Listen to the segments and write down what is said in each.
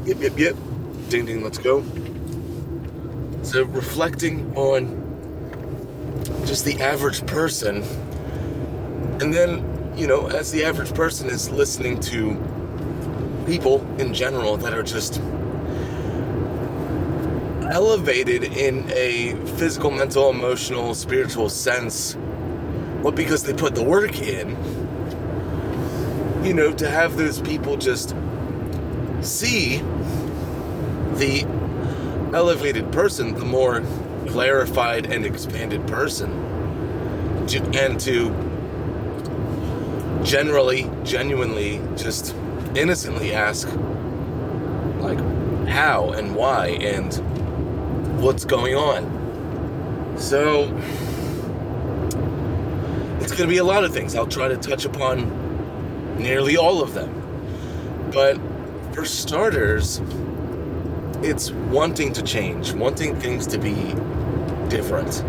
Yep. Ding, ding, let's go. So reflecting on just the average person, and then, as the average person is listening to people in general that are just elevated in a physical, mental, emotional, spiritual sense, but because they put the work in, to have those people just see the elevated person, the more clarified and expanded person, and to genuinely, just innocently ask, like, how and why and what's going on. So it's going to be a lot of things. I'll try to touch upon nearly all of them. But for starters, it's wanting to change, wanting things to be different.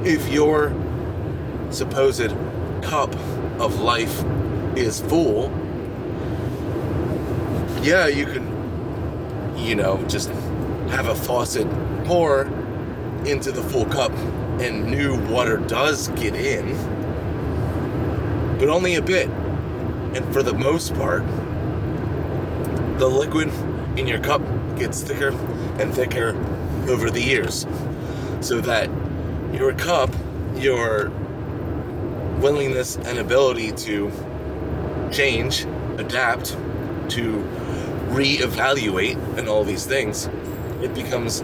If your supposed cup of life is full, yeah, you can, just have a faucet pour into the full cup and new water does get in, but only a bit. And for the most part, the liquid in your cup gets thicker and thicker over the years, so that your cup, your willingness and ability to change, adapt, to reevaluate, and all these things, it becomes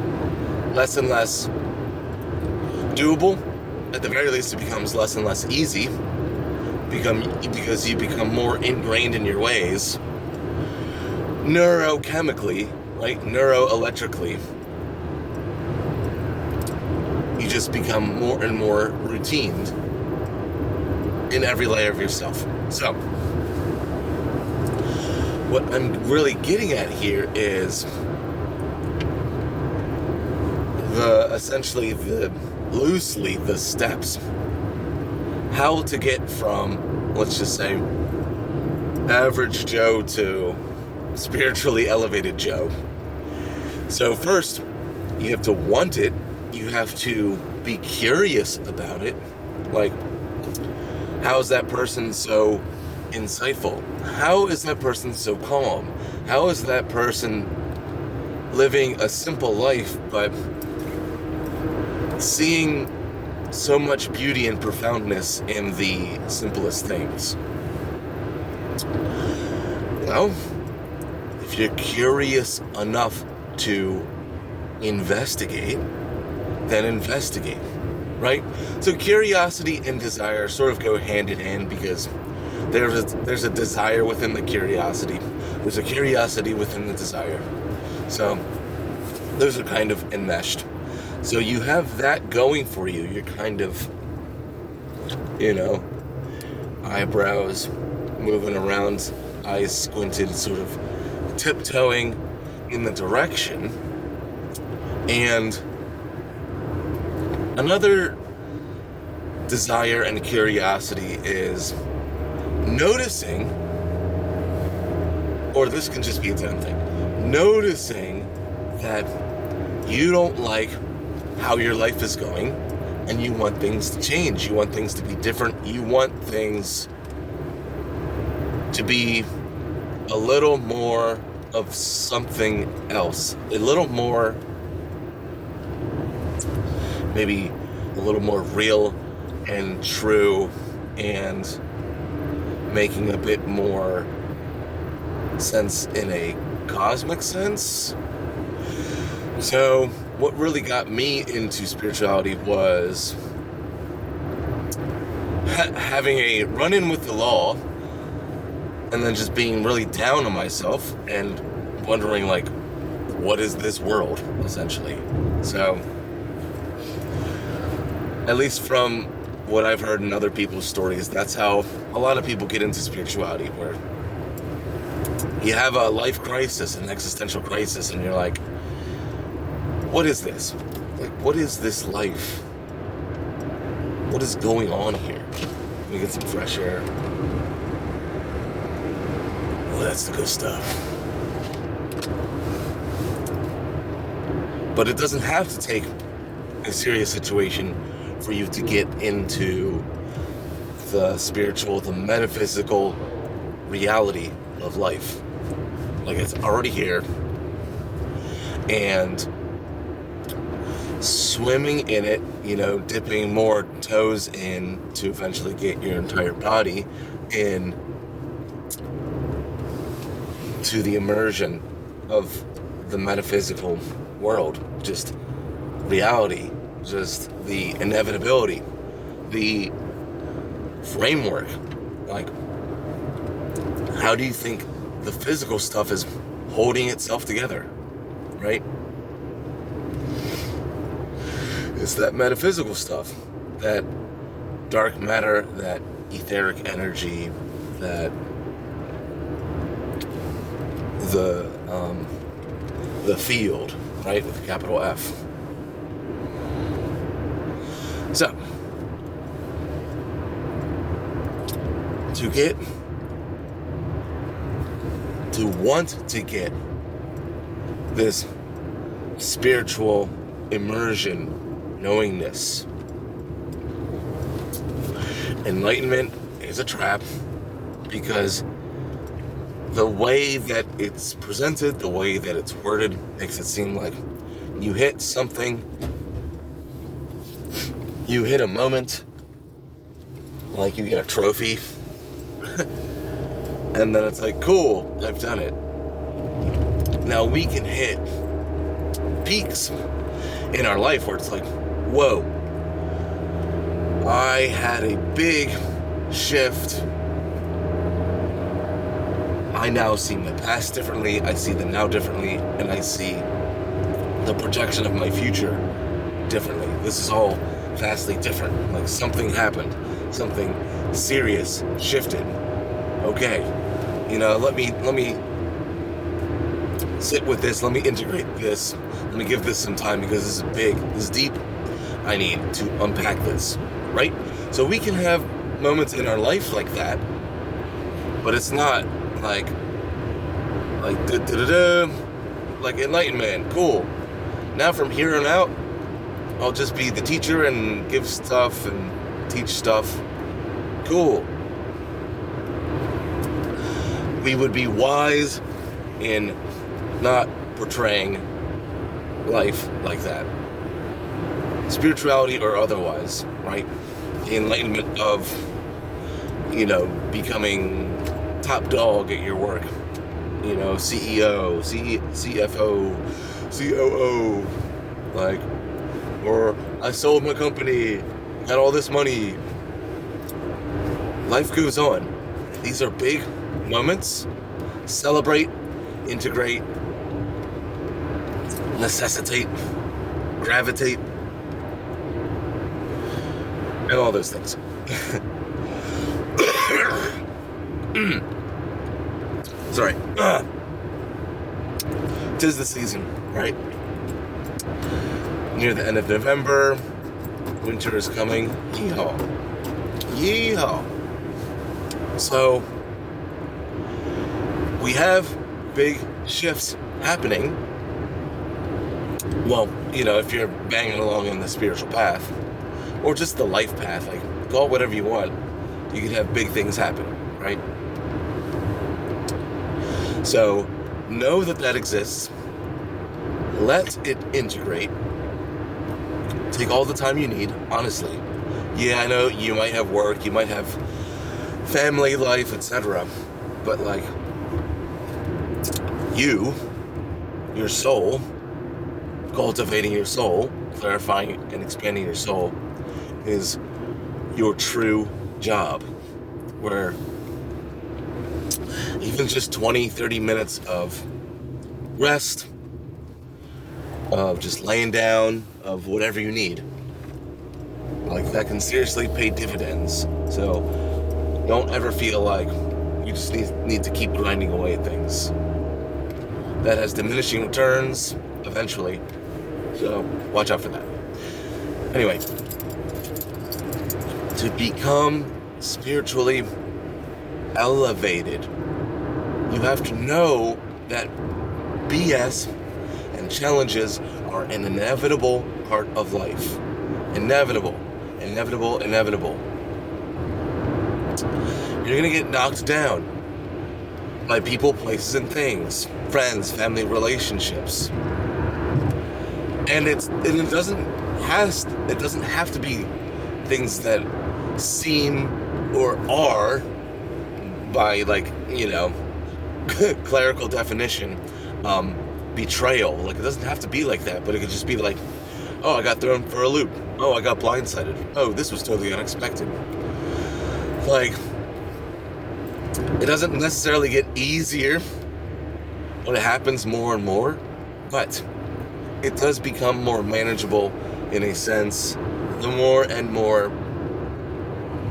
less and less doable. At the very least, it becomes less and less easy, because you become more ingrained in your ways, neurochemically, right? Neuroelectrically. You just become more and more routined in every layer of yourself. So, what I'm really getting at here is loosely the steps. How to get from, let's just say, average Joe to spiritually elevated Joe. So first, you have to want it. You have to be curious about it. Like, how is that person so insightful? How is that person so calm? How is that person living a simple life, but seeing so much beauty and profoundness in the simplest things? Well, if you're curious enough to investigate, then investigate, right? So curiosity and desire sort of go hand in hand, because there's a desire within the curiosity. There's a curiosity within the desire. So those are kind of enmeshed. So you have that going for you. You're kind of, eyebrows moving around, eyes squinted, sort of tiptoeing in the direction. And another desire and curiosity is noticing, or this can just be its own thing, noticing that you don't like how your life is going, and you want things to change. You want things to be different. You want things to be a little more of something else. A little more, maybe a little more real and true, and making a bit more sense in a cosmic sense. So what really got me into spirituality was having a run-in with the law, and then just being really down on myself and wondering, like, what is this world, essentially? So, at least from what I've heard in other people's stories, that's how a lot of people get into spirituality, where you have a life crisis, an existential crisis, and you're like, what is this? Like, what is this life? What is going on here? Let me get some fresh air. that's the good stuff. But it doesn't have to take a serious situation for you to get into the spiritual, the metaphysical reality of life. Like, it's already here. And swimming in it, dipping more toes in to eventually get your entire body in to the immersion of the metaphysical world, just reality, just the inevitability, the framework. Like, how do you think the physical stuff is holding itself together, right? It's that metaphysical stuff, that dark matter, that etheric energy, that the field, right, with a capital F. So, to want to get this spiritual immersion, knowingness, enlightenment is a trap, because the way that it's presented, the way that it's worded, makes it seem like you hit something, you hit a moment, like you get a trophy, and then it's like, cool, I've done it. Now we can hit peaks in our life where it's like, whoa, I had a big shift. I now see my past differently, I see the now differently, and I see the projection of my future differently. This is all vastly different. Like, something happened, something serious shifted. Okay, let me sit with this, let me integrate this, let me give this some time, because this is big, this is deep. I need to unpack this, right? So we can have moments in our life like that, but it's not like like enlightenment, cool. Now from here on out, I'll just be the teacher and give stuff and teach stuff. Cool. We would be wise in not portraying life like that. Spirituality or otherwise, right? The enlightenment of, becoming top dog at your work. CEO, CFO, COO, or I sold my company, got all this money. Life goes on. These are big moments. Celebrate, integrate, necessitate, gravitate, and all those things. Sorry. 'Tis the season, right? Near the end of November, winter is coming. Yeehaw. Yeehaw. So, we have big shifts happening. Well, if you're banging along in the spiritual path, or just the life path, call it whatever you want, you can have big things happen, right? So, know that exists. Let it integrate. Take all the time you need, honestly. Yeah, I know you might have work, you might have family life, etc. But your soul, cultivating your soul, clarifying and expanding your soul, is your true job. Where even just 20, 30 minutes of rest, of just laying down, of whatever you need, that can seriously pay dividends. So don't ever feel like you just need to keep grinding away at things. That has diminishing returns eventually, so watch out for that. Anyway, to become spiritually elevated, You have to know that BS and challenges are an inevitable part of life. Inevitable. Inevitable. You're gonna get knocked down by people, places, and things. Friends, family, relationships. And it doesn't have to be things that seem or are, by clerical definition, betrayal. Like, it doesn't have to be like that, but it could just be like, oh, I got thrown for a loop. Oh, I got blindsided. Oh, this was totally unexpected. Like, it doesn't necessarily get easier when it happens more and more, but it does become more manageable in a sense the more and more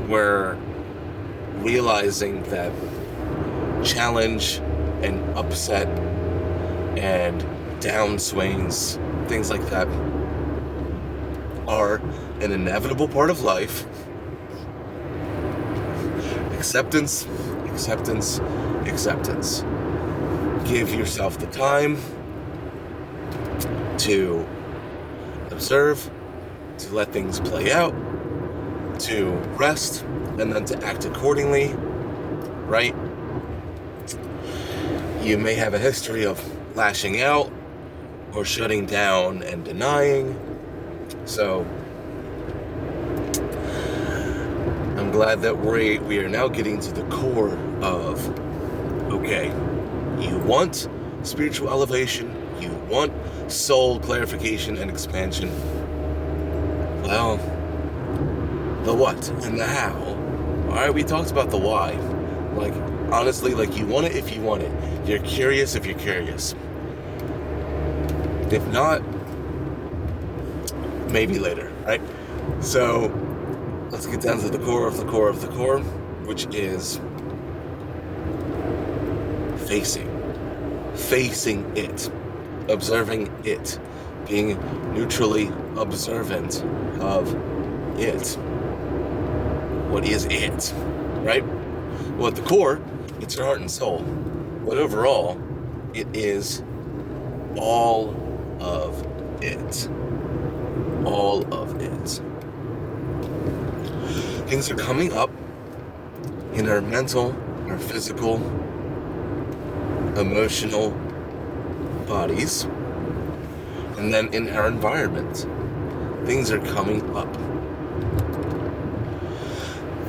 we're realizing that challenge and upset and downswings, things like that, are an inevitable part of life. Acceptance. Give yourself the time to observe, to let things play out, to rest, and then to act accordingly, right? You may have a history of lashing out or shutting down and denying. So I'm glad that we are now getting to the core of, okay, you want spiritual elevation, you want soul clarification and expansion. Well, the what and the how. Alright, we talked about the why. Like, honestly, like, you want it if you want it. You're curious if you're curious. If not, maybe later, right? So, let's get down to the core of the core of the core, which is facing it, observing it, being neutrally observant of it. What is it, right? Well, at the core, it's your heart and soul. But overall, it is all of it. All of it. Things are coming up in our mental, our physical, emotional bodies, and then in our environment. Things are coming up.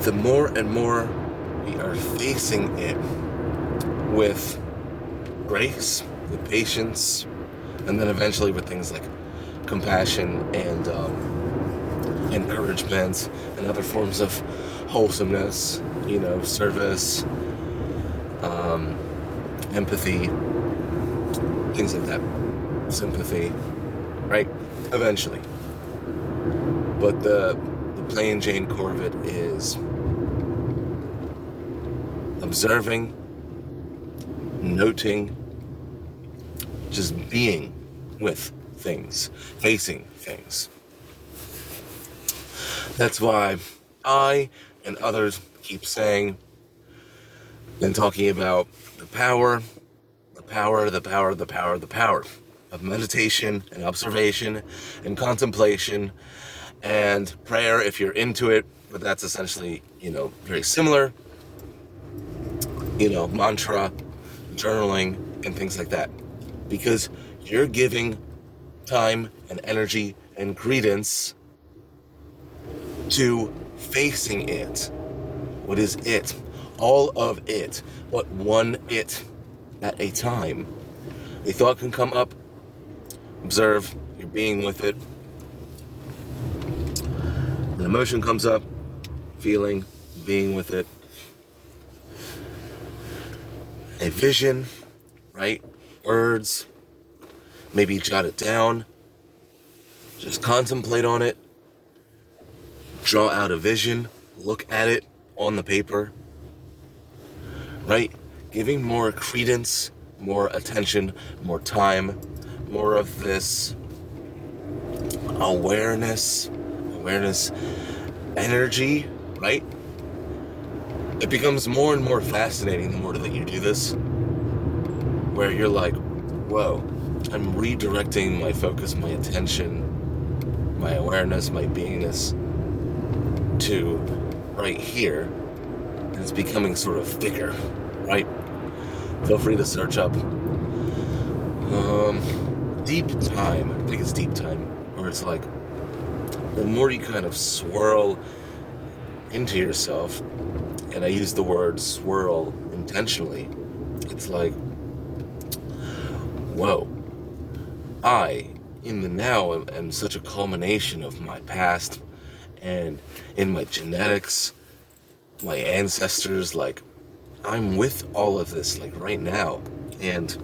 The more and more we are facing it with grace, with patience, and then eventually with things like compassion and encouragement and other forms of wholesomeness, service, empathy, things like that, sympathy, right? Eventually. But the plain Jane core of it is observing, noting, just being with things, facing things. That's why I and others keep saying and talking about the power of meditation and observation and contemplation and prayer if you're into it, but that's essentially, very similar, mantra, journaling, and things like that. Because you're giving time and energy and credence to facing it. What is it? All of it. But one it at a time. A thought can come up. Observe. You're being with it. An emotion comes up. Feeling. Being with it. A vision. Right? Words. Maybe jot it down. Just contemplate on it. Draw out a vision. Look at it on the paper. Right? Giving more credence, more attention, more time, more of this awareness, energy, right? It becomes more and more fascinating the more that you do this. where you're like, whoa, I'm redirecting my focus, my attention, my awareness, my beingness to right here, and it's becoming sort of thicker, right? Feel free to search up deep time. I think it's deep time, where it's like the more you kind of swirl into yourself, and I use the word swirl intentionally, it's like, whoa, I, in the now, am such a culmination of my past and in my genetics, my ancestors. Like, I'm with all of this, like, right now. And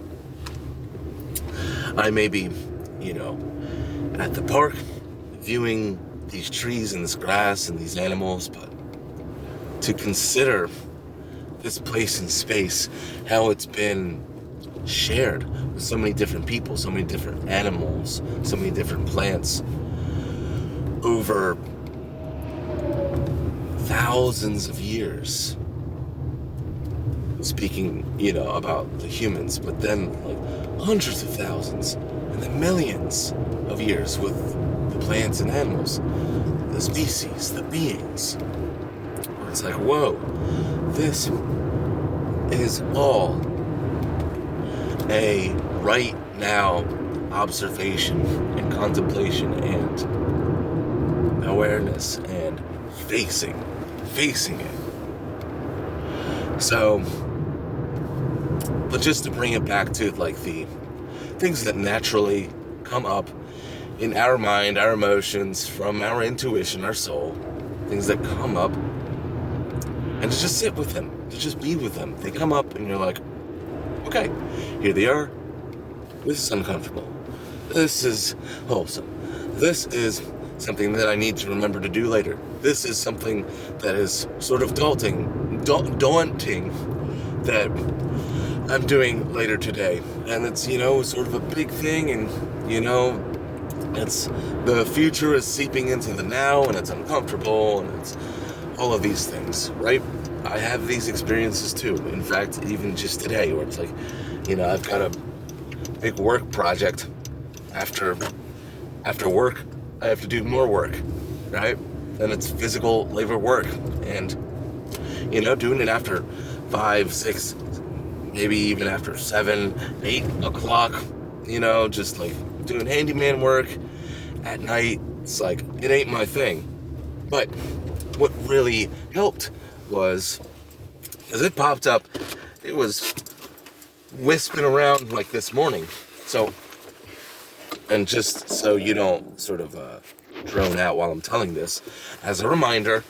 I may be, at the park viewing these trees and this grass and these animals, but to consider this place in space, how it's been shared with so many different people, so many different animals, so many different plants over thousands of years. Speaking, about the humans, but then like hundreds of thousands and then millions of years with the plants and animals, the species, the beings. It's like, whoa, this is all a right now observation and contemplation and awareness and facing it. So, but just to bring it back to like the things that naturally come up in our mind, our emotions, from our intuition, our soul, things that come up, and to just sit with them, to just be with them. They come up and you're like, okay, here they are. This is uncomfortable. This is wholesome. This is something that I need to remember to do later. This is something that is sort of daunting that I'm doing later today. And it's, sort of a big thing, and, it's the future is seeping into the now, and it's uncomfortable, and it's all of these things, right? I have these experiences too. In fact, even just today, where it's like, I've got a big work project. After work, I have to do more work, right? And it's physical labor work. And, doing it after 5, 6, maybe even after 7, 8 o'clock, just like doing handyman work at night. It's like, it ain't my thing. But what really helped was, as it popped up, it was wisping around like this morning. So, and just so you don't sort of drone out while I'm telling this, as a reminder,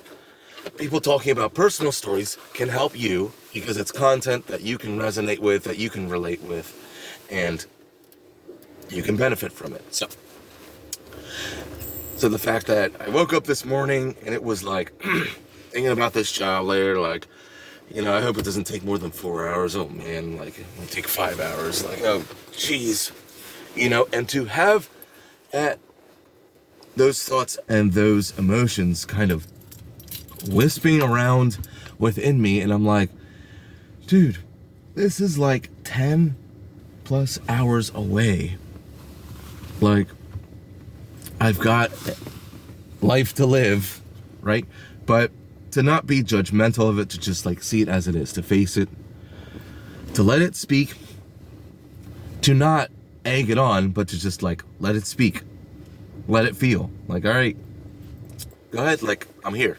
people talking about personal stories can help you because it's content that you can resonate with, that you can relate with, and you can benefit from it. So the fact that I woke up this morning and it was like, thinking about this job later, like, I hope it doesn't take more than 4 hours. Oh man, like, it'll take 5 hours. Like, oh, geez. And to have those thoughts and those emotions kind of wisping around within me, and I'm like, dude, this is like 10 plus hours away. Like, I've got life to live, right? But to not be judgmental of it, to just like see it as it is, to face it, to let it speak, to not egg it on, but to just like let it speak, let it feel. Like, all right, go ahead, like, I'm here.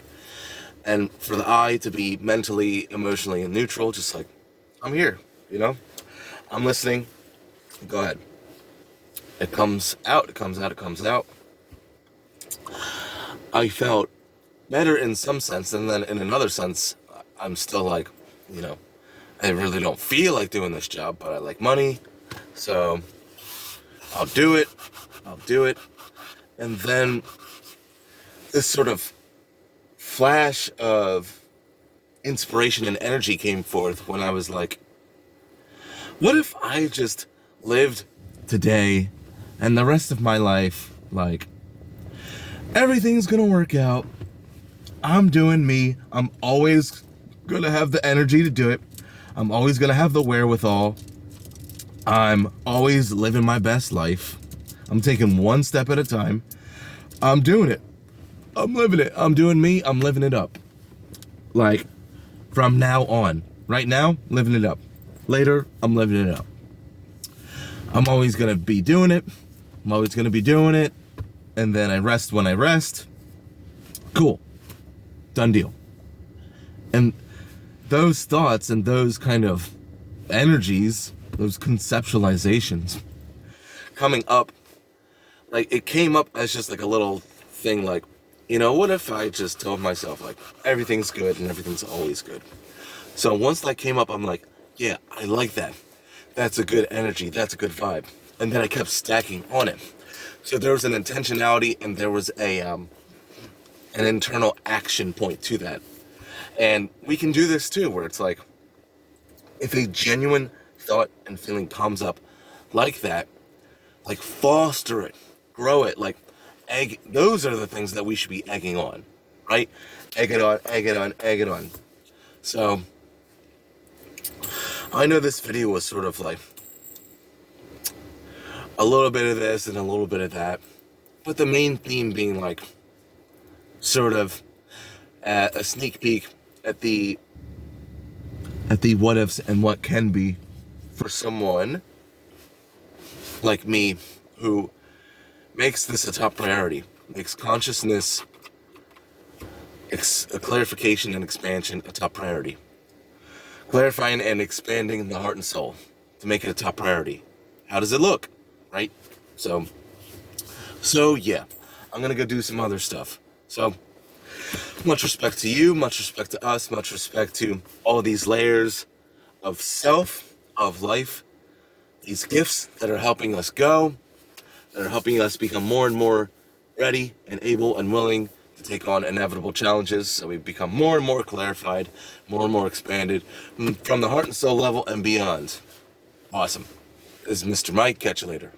And for the I to be mentally, emotionally, and neutral, just like, I'm here, I'm listening, go ahead. It comes out, it comes out, it comes out. I felt better in some sense, and then in another sense, I'm still like, I really don't feel like doing this job, but I like money, so I'll do it. And then this sort of flash of inspiration and energy came forth when I was like, what if I just lived today and the rest of my life, like, everything's gonna work out. I'm doing me. I'm always gonna have the energy to do it. I'm always gonna have the wherewithal. I'm always living my best life. I'm taking one step at a time. I'm doing it. I'm living it. I'm doing me. I'm living it up. Like, from now on. Right now, living it up. Later, I'm living it up. I'm always going to be doing it. I'm always going to be doing it. And then I rest when I rest. Cool. Done deal. And those thoughts and those kind of energies, those conceptualizations coming up, like, it came up as just like a little thing, like, you know, what if I just told myself, like, everything's good and everything's always good? So once that came up, I'm like, yeah, I like that. That's a good energy. That's a good vibe. And then I kept stacking on it. So there was an intentionality and there was an internal action point to that. And we can do this too, where it's like, if a genuine thought and feeling comes up like that, like, foster it, grow it, like, egg. Those are the things that we should be egging on, right? Egg it on, egg it on, egg it on. So I know this video was sort of like a little bit of this and a little bit of that, but the main theme being like sort of a sneak peek at the what ifs and what can be for someone like me who makes this a top priority, makes consciousness, a clarification and expansion a top priority. Clarifying and expanding the heart and soul to make it a top priority. How does it look, right? So yeah, I'm gonna go do some other stuff. So much respect to you, much respect to us, much respect to all these layers of self, of life, these gifts that are helping us go, that are helping us become more and more ready and able and willing to take on inevitable challenges, so we become more and more clarified, more and more expanded from the heart and soul level and beyond. Awesome. This is Mr. Mike. Catch you later.